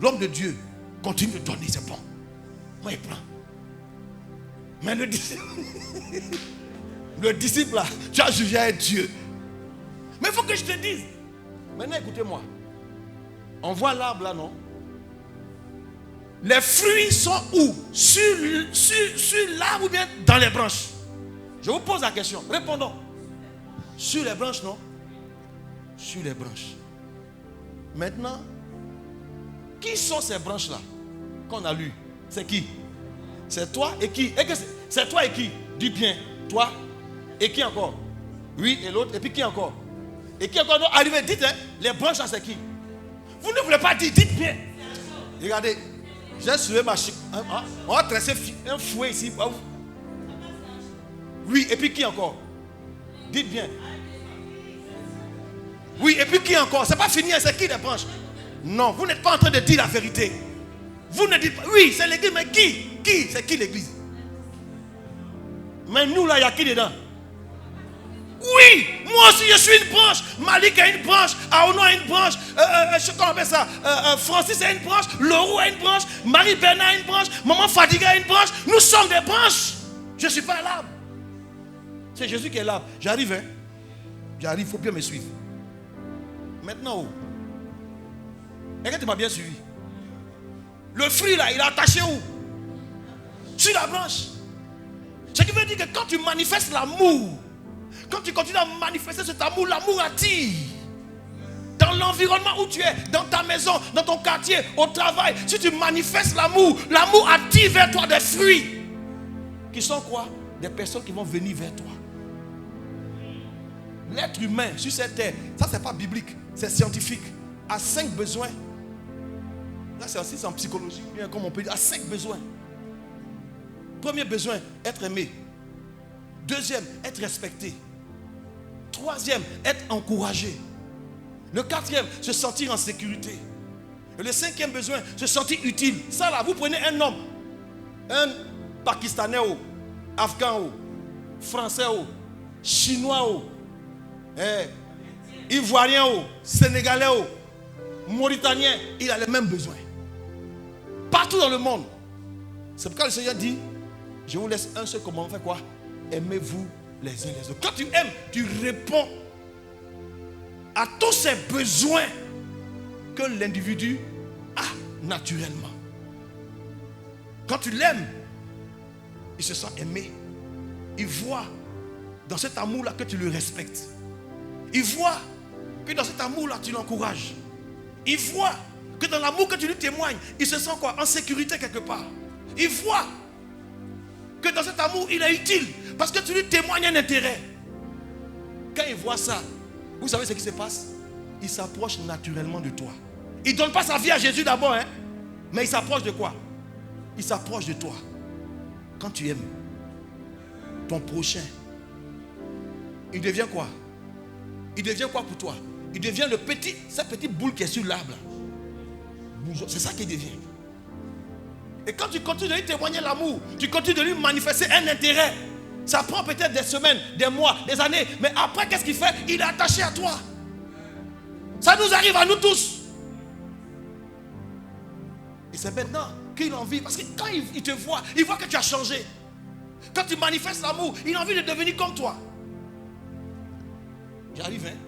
l'homme de Dieu, continue de donner. C'est bon. Moi, il prend. Mais le disciple là, tu as jugé à Dieu. Mais il faut que je te dise. Maintenant, écoutez-moi. On voit l'arbre là, non? Les fruits sont où? Sur l'arbre ou bien dans les branches? Je vous pose la question. Répondons. Sur les branches, non? Sur les branches. Maintenant, qui sont ces branches-là qu'on a lues? C'est qui? C'est toi et qui? C'est toi et qui? Dis bien. Toi et qui encore? Oui, et l'autre. Et puis qui encore? Et qui encore? Arrivez, dites, hein, les branches là, c'est qui? Vous ne voulez pas dire, dites bien. Regardez, j'ai soulevé ma chic. On va tresser un fouet ici. Oui, et puis qui encore? Dites bien. Oui, et puis qui encore? C'est pas fini, c'est qui les branches? Non, vous n'êtes pas en train de dire la vérité. Vous ne dites pas, oui, c'est l'église, mais qui? Qui? C'est qui l'église? Mais nous là, il y a qui dedans? Oui, moi aussi je suis une branche. Malik a une branche, Aono a une branche, comment on appelle ça? Francis a une branche, Laurou a une branche, Marie-Bernard a une branche, Maman Fadiga a une branche. Nous sommes des branches. Je ne suis pas l'arbre. C'est Jésus qui est l'arbre. J'arrive, hein? J'arrive, il faut bien me suivre. Maintenant, où? Est-ce que tu m'as bien suivi? Le fruit là, il est attaché où? Sur la branche. Ce qui veut dire que quand tu manifestes l'amour, quand tu continues à manifester cet amour, l'amour attire. Dans l'environnement où tu es, dans ta maison, dans ton quartier, au travail, si tu manifestes l'amour, l'amour attire vers toi des fruits. Qui sont quoi? Des personnes qui vont venir vers toi. L'être humain sur cette terre, ça c'est pas biblique, c'est scientifique, a 5 besoins. Là c'est aussi en psychologie, bien comme on peut dire, a 5 besoins. Premier besoin, être aimé. Deuxième, être respecté. Troisième, être encouragé. Le quatrième, se sentir en sécurité. Et le 5e besoin, se sentir utile. Ça là, vous prenez un homme, un Pakistanais, Afghan, Français, Chinois, Ivoirien, Sénégalais, Mauritanien, il a les mêmes besoins. Partout dans le monde. C'est pourquoi le Seigneur dit, je vous laisse un seul commandement, fait quoi? Aimez-vous les uns les autres. Quand tu aimes, tu réponds à tous ces besoins que l'individu a naturellement. Quand tu l'aimes, il se sent aimé. Il voit dans cet amour-là que tu le respectes. Il voit que dans cet amour-là, tu l'encourages. Il voit que dans l'amour que tu lui témoignes, il se sent quoi? En sécurité quelque part. Il voit que dans cet amour, il est utile. Parce que tu lui témoignes un intérêt. Quand il voit ça, vous savez ce qui se passe? Il s'approche naturellement de toi. Il ne donne pas sa vie à Jésus d'abord, hein? Mais il s'approche de quoi? Il s'approche de toi. Quand tu aimes ton prochain, il devient quoi? Il devient quoi pour toi? Il devient cette petite boule qui est sur l'arbre. C'est ça qu'il devient. Et quand tu continues de lui témoigner l'amour, tu continues de lui manifester un intérêt. Ça prend peut-être des semaines, des mois, des années. Mais après, qu'est-ce qu'il fait? Il est attaché à toi. Ça nous arrive à nous tous. Et c'est maintenant qu'il a envie. Parce que quand il te voit, il voit que tu as changé. Quand tu manifestes l'amour, il a envie de devenir comme toi. J'arrive, hein?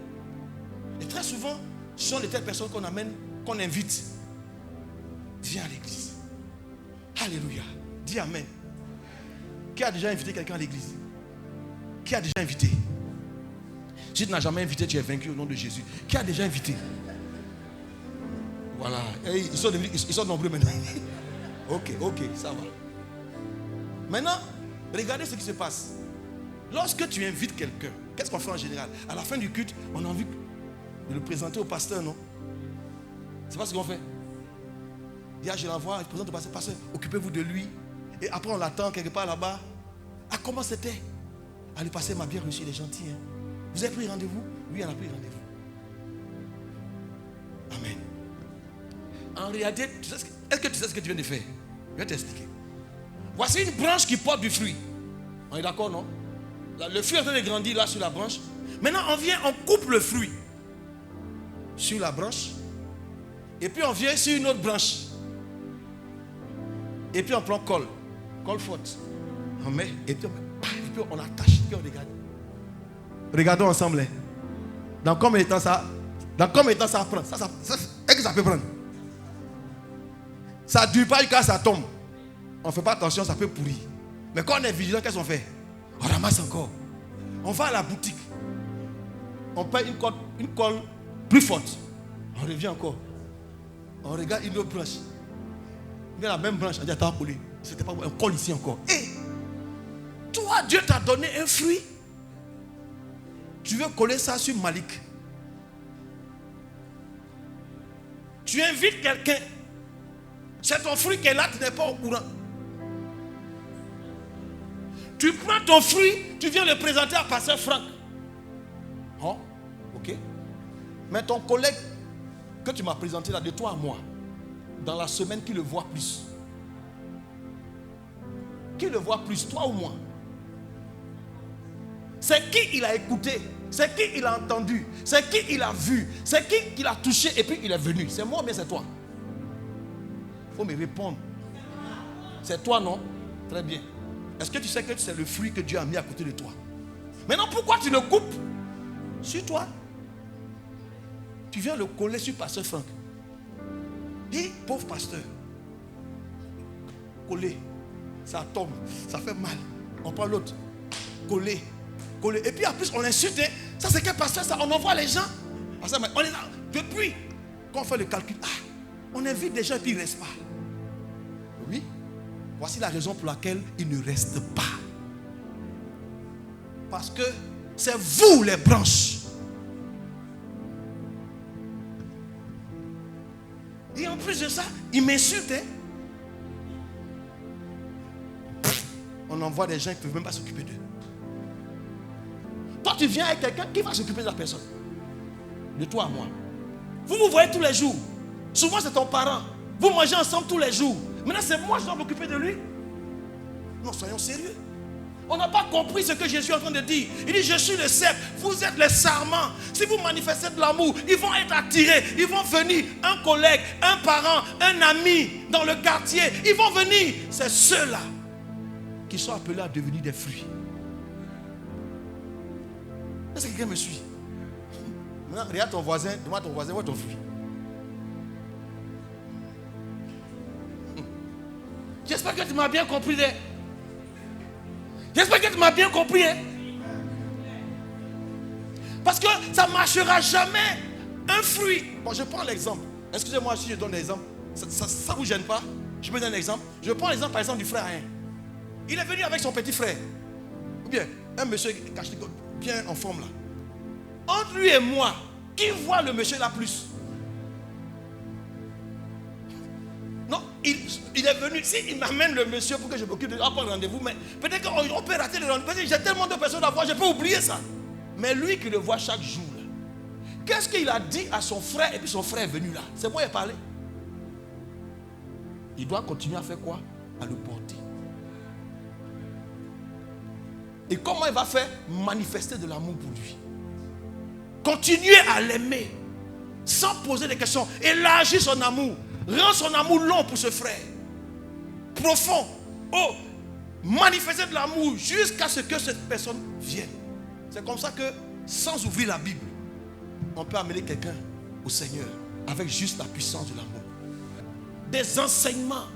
Et très souvent, ce sont les telles personnes qu'on amène, qu'on invite. Viens à l'église. Alléluia. Dis amen. Qui a déjà invité quelqu'un à l'église? Qui a déjà invité? Si tu n'as jamais invité, tu es vaincu au nom de Jésus. Qui a déjà invité? Voilà. Et ils sont nombreux maintenant. Ok, ça va. Maintenant, regardez ce qui se passe. Lorsque tu invites quelqu'un, qu'est-ce qu'on fait en général? À la fin du culte, on a envie de le présenter au pasteur, non? C'est pas ce qu'on fait. Hier, je l'envoie, je présente au pasteur. Pasteur, occupez-vous de lui. Et après, on l'attend quelque part là-bas. Ah, comment c'était? Ah, le pasteur m'a bien reçu, il est gentil. Hein? Vous avez pris rendez-vous? Oui, on a pris rendez-vous. Amen. En réalité, est-ce que tu sais ce que tu viens de faire? Je vais t'expliquer. Voici une branche qui porte du fruit. On est d'accord, non? Là, le fruit est en train de grandir là sur la branche. Maintenant, on coupe le fruit sur la branche. Et puis, on vient sur une autre branche. Et puis, on prend colle forte. On met, et puis on attache. Et puis, on regarde. Regardons ensemble. Hein. Dans combien de temps ça prend? Est-ce que ça peut prendre? Ça ne dure pas jusqu'à ça tombe. On ne fait pas attention, ça peut pourrir. Mais quand on est vigilant, qu'est-ce qu'on fait? On ramasse encore. On va à la boutique. On paye une colle plus forte. On revient encore. On regarde une autre branche. Il y a la même branche. On dit attends, coller. C'était pas un col ici encore. Et toi, Dieu t'a donné un fruit. Tu veux coller ça sur Malik. Tu invites quelqu'un. C'est ton fruit qui est là, tu n'es pas au courant. Tu prends ton fruit, tu viens le présenter à Pasteur Franck. Oh, ok. Mais ton collègue que tu m'as présenté là, de toi à moi, dans la semaine, qui le voit plus? Qui le voit plus, toi ou moi? C'est qui il a écouté? C'est qui il a entendu? C'est qui il a vu? C'est qui il a touché et puis il est venu? C'est moi ou bien c'est toi? Il faut me répondre. C'est toi, non? Très bien. Est-ce que tu sais que c'est le fruit que Dieu a mis à côté de toi? Maintenant, pourquoi tu le coupes sur toi? Tu viens le coller sur Pasteur Franck. Dis, pauvre pasteur, coller, ça tombe, ça fait mal. On prend l'autre, coller. Et puis en plus on insulte. Ça c'est quel pasteur ça? On envoie les gens. On est là. Depuis qu'on fait le calcul, on invite des gens et puis ils ne restent pas. Oui. Voici la raison pour laquelle ils ne restent pas. Parce que c'est vous les branches. Et en plus de ça, ils m'insultent. On envoie des gens qui ne peuvent même pas s'occuper d'eux. Toi, tu viens avec quelqu'un qui va s'occuper de la personne. De toi à moi. Vous vous voyez tous les jours. Souvent, c'est ton parent. Vous mangez ensemble tous les jours. Maintenant, c'est moi qui dois m'occuper de lui. Non, soyons sérieux. On n'a pas compris ce que Jésus est en train de dire. Il dit, je suis le cep, vous êtes les sarments. Si vous manifestez de l'amour, ils vont être attirés. Ils vont venir, un collègue, un parent, un ami dans le quartier. Ils vont venir. C'est ceux-là qui sont appelés à devenir des fruits. Est-ce que quelqu'un me suit? Maintenant, regarde ton voisin, demande à ton voisin, où est ton fruit? J'espère que tu m'as bien compris. J'espère que tu m'as bien compris. Parce que ça ne marchera jamais. Un fruit. Bon, je prends l'exemple. Excusez-moi si je donne l'exemple. Ça ne vous gêne pas? Je me donne un exemple. Je prends l'exemple par exemple du frère Hein. Il est venu avec son petit frère. Ou bien, un monsieur bien en forme là. Entre lui et moi, qui voit le monsieur là plus? Non, il est venu. Si il m'amène le monsieur pour que je m'occupe de prendre rendez-vous, mais peut-être qu'on peut rater le rendez-vous. J'ai tellement de personnes à voir, je peux oublier ça. Mais lui qui le voit chaque jour, qu'est-ce qu'il a dit à son frère? Et puis son frère est venu là. C'est moi qui ai parlé. Il doit continuer à faire quoi? À le porter. Et comment il va faire? Manifester de l'amour pour lui. Continuer à l'aimer sans poser des questions. Élargir son amour. Rends son amour long pour ce frère. Profond. Oh, manifester de l'amour jusqu'à ce que cette personne vienne. C'est comme ça que, sans ouvrir la Bible, on peut amener quelqu'un au Seigneur avec juste la puissance de l'amour. Des enseignements.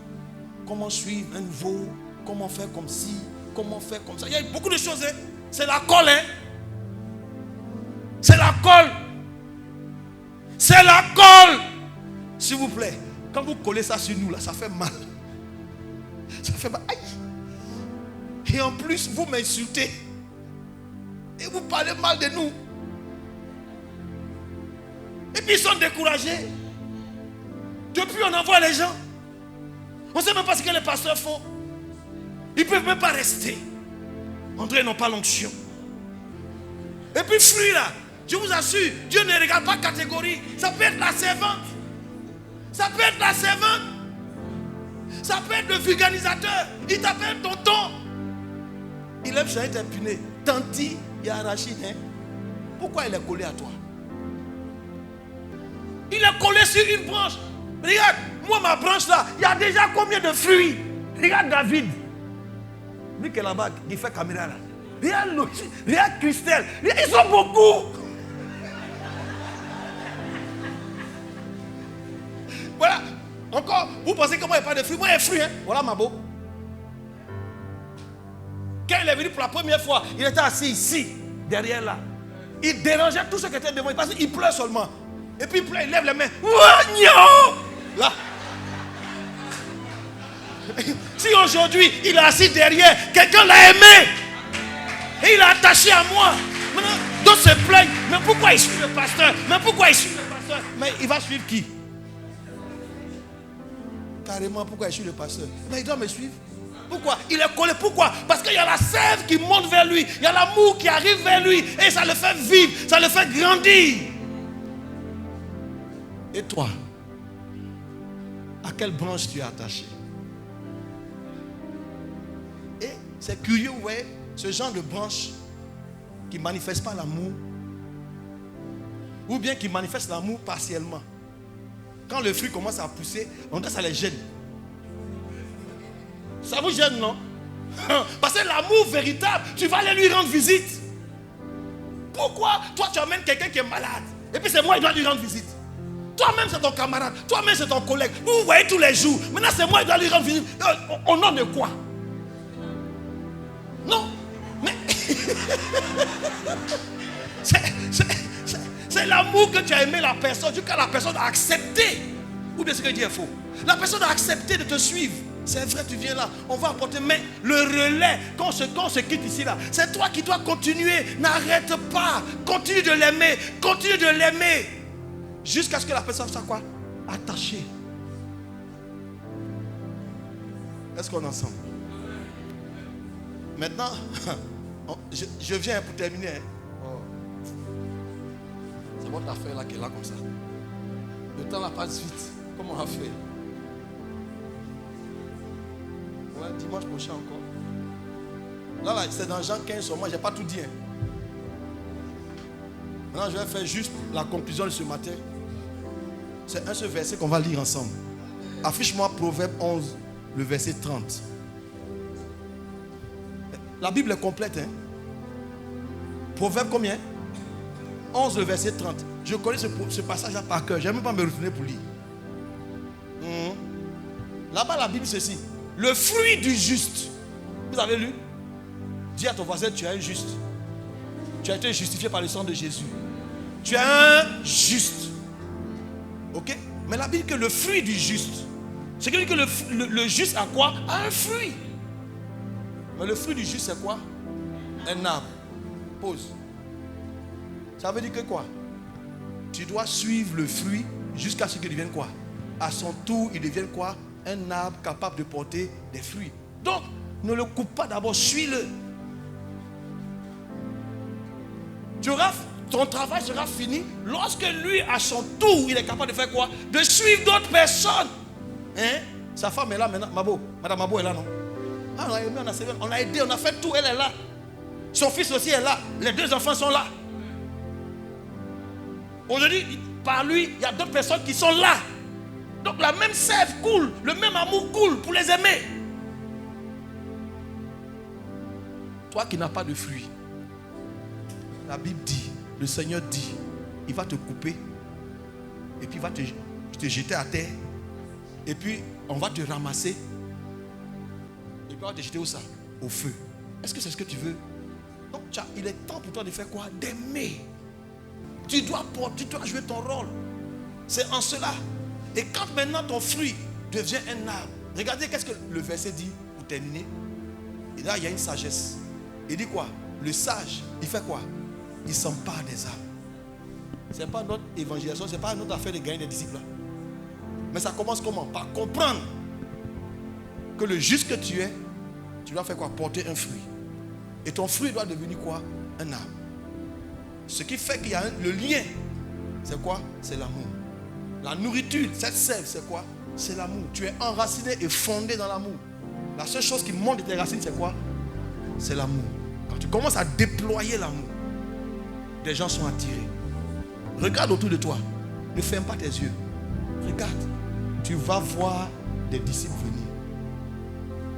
Comment suivre un nouveau, comment faire comme ci, comment faire comme ça. Il y a beaucoup de choses. Hein? C'est la colle. Hein? C'est la colle. C'est la colle. S'il vous plaît. Quand vous collez ça sur nous, là, ça fait mal. Ça fait mal. Aïe. Et en plus, vous m'insultez. Et vous parlez mal de nous. Et puis ils sont découragés. Depuis, on envoie les gens. On ne sait même pas ce que les pasteurs font. Ils ne peuvent même pas rester. André n'ont pas l'onction. Et puis, fruit là, je vous assure, Dieu ne regarde pas catégorie. Ça peut être la servante. Ça peut être la servante. Ça peut être le vulgarisateur. Il t'appelle tonton. Il aime changer tes punais. Tanti, il y a Rachid. Hein? Pourquoi il est collé à toi? Il est collé sur une branche. Regarde, moi ma branche là, il y a déjà combien de fruits? Regarde David. Lui qui est là-bas, qui fait caméra là. Regarde Christelle. Ils sont beaucoup. Voilà. Encore, vous pensez que moi il n'y a pas de fruits? Moi il y a des fruits. Hein? Voilà ma beau. Quand il est venu pour la première fois, il était assis ici, derrière là. Il dérangeait tous ceux qui étaient devant. Parce qu'il pleure seulement. Et puis il pleure, il lève les mains. Là. Si aujourd'hui il est assis derrière, quelqu'un l'a aimé. Et il est attaché à moi. Maintenant, d'autres se plaignent. Mais pourquoi il suit le pasteur? Mais pourquoi il suit le pasteur? Mais il va suivre qui? Carrément, pourquoi il suit le pasteur? Mais il doit me suivre. Pourquoi? Il est collé. Pourquoi? Parce qu'il y a la sève qui monte vers lui. Il y a l'amour qui arrive vers lui. Et ça le fait vivre. Ça le fait grandir. Et toi? À quelle branche tu es attaché? Et c'est curieux, vous voyez, ce genre de branche qui ne manifeste pas l'amour, ou bien qui manifeste l'amour partiellement. Quand le fruit commence à pousser, on dit ça les gêne. Ça vous gêne, non? Parce que l'amour véritable, tu vas aller lui rendre visite. Pourquoi? Toi, tu amènes quelqu'un qui est malade. Et puis c'est moi qui dois lui rendre visite. Toi-même, c'est ton camarade. Toi-même, c'est ton collègue. Vous vous voyez tous les jours. Maintenant, c'est moi qui dois lui rendre visite. Au nom de quoi? Non. Mais c'est l'amour que tu as aimé la personne. Jusqu'à la personne a accepté. Ou bien ce que Dieu est faux. La personne a accepté de te suivre. C'est vrai, tu viens là, on va apporter, mais le relais, quand on se quitte ici là, c'est toi qui dois continuer. N'arrête pas, continue de l'aimer, continue de l'aimer, jusqu'à ce que la personne soit quoi? Attachée. Est-ce qu'on est ensemble? Maintenant, je viens pour terminer. C'est votre affaire là qui est là comme ça. Le temps là passe vite. Comment on a fait? Ouais, dimanche prochain encore. Là, c'est dans Jean 15. Moi, je n'ai pas tout dit. Maintenant, je vais faire juste la conclusion de ce matin. C'est un seul verset qu'on va lire ensemble. Affiche-moi Proverbe 11, le verset 30. La Bible est complète. Proverbe combien? 11, le verset 30. Je connais ce passage-là par cœur. Je n'ai même pas me retourner pour lire. Là-bas, la Bible, c'est ceci. Le fruit du juste. Vous avez lu? Dis à ton voisin, tu es un juste. Tu as été justifié par le sang de Jésus. Tu es un juste. Ok? Mais la Bible dit que le fruit du juste. C'est que le juste a quoi? A un fruit. Mais le fruit du juste, c'est quoi? Un arbre. Pause. Ça veut dire que quoi? Tu dois suivre le fruit jusqu'à ce qu'il devienne quoi? À son tour, il devienne quoi? Un arbre capable de porter des fruits. Donc, ne le coupe pas d'abord, suis-le. Ton travail sera fini lorsque lui, à son tour, il est capable de faire quoi? De suivre d'autres personnes. Hein? Sa femme est là maintenant. Madame Mabo est là, non? Ah, on a aimé, on a aidé, on a fait tout, elle est là. Son fils aussi est là. Les deux enfants sont là. Aujourd'hui, par lui, il y a d'autres personnes qui sont là. Donc la même sève coule, le même amour coule pour les aimer. Toi qui n'as pas de fruits, la Bible dit, le Seigneur dit, il va te couper et puis il va te jeter à terre et puis on va te ramasser et puis on va te jeter où ça? Au feu. Est-ce que c'est ce que tu veux? Donc il est temps pour toi de faire quoi? D'aimer. Tu dois jouer ton rôle. C'est en cela. Et quand maintenant ton fruit devient un arbre, regardez qu'est-ce que le verset dit pour terminer. Et là, il y a une sagesse. Il dit quoi? Le sage, il fait quoi? Il s'empare des arbres. Ce n'est pas notre évangélisation, ce n'est pas notre affaire de gagner des disciples. Mais ça commence comment? Par comprendre que le juste que tu es, tu dois faire quoi? Porter un fruit. Et ton fruit doit devenir quoi? Un arbre. Ce qui fait qu'il y a le lien, c'est quoi? C'est l'amour. La nourriture, cette sève, c'est quoi? C'est l'amour. Tu es enraciné et fondé dans l'amour. La seule chose qui monte de tes racines, c'est quoi? C'est l'amour. Quand tu commences à déployer l'amour, des gens sont attirés. Regarde autour de toi. Ne ferme pas tes yeux. Regarde. Tu vas voir des disciples venir.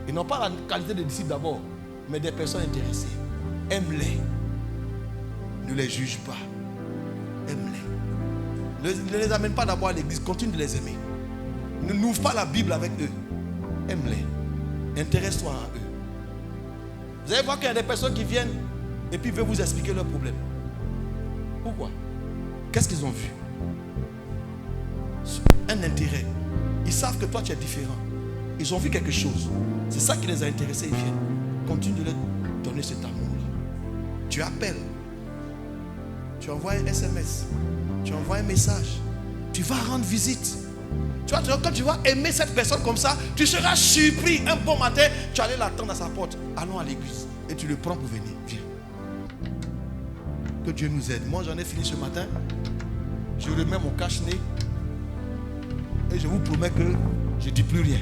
Et non pas la qualité des disciples d'abord, mais des personnes intéressées. Aime-les. Ne les juge pas. Aime-les. Ne les amène pas d'abord à l'église. Continue de les aimer. Ne n'ouvre pas la Bible avec eux. Aime-les. Intéresse-toi à eux. Vous allez voir qu'il y a des personnes qui viennent et puis veulent vous expliquer leurs problèmes. Pourquoi? Qu'est-ce qu'ils ont vu? Un intérêt. Ils savent que toi tu es différent. Ils ont vu quelque chose. C'est ça qui les a intéressés. Ils viennent. Continue de leur donner cet amour-là. Tu appelles. Tu envoies un SMS. Tu envoies un message. Tu vas rendre visite. Tu vois, quand tu vas aimer cette personne comme ça, tu seras surpris. Un bon matin, tu allais l'attendre à sa porte. Allons à l'église. Et tu le prends pour venir. Viens. Que Dieu nous aide. Moi, j'en ai fini ce matin. Je remets mon cache-nez. Et je vous promets que je ne dis plus rien.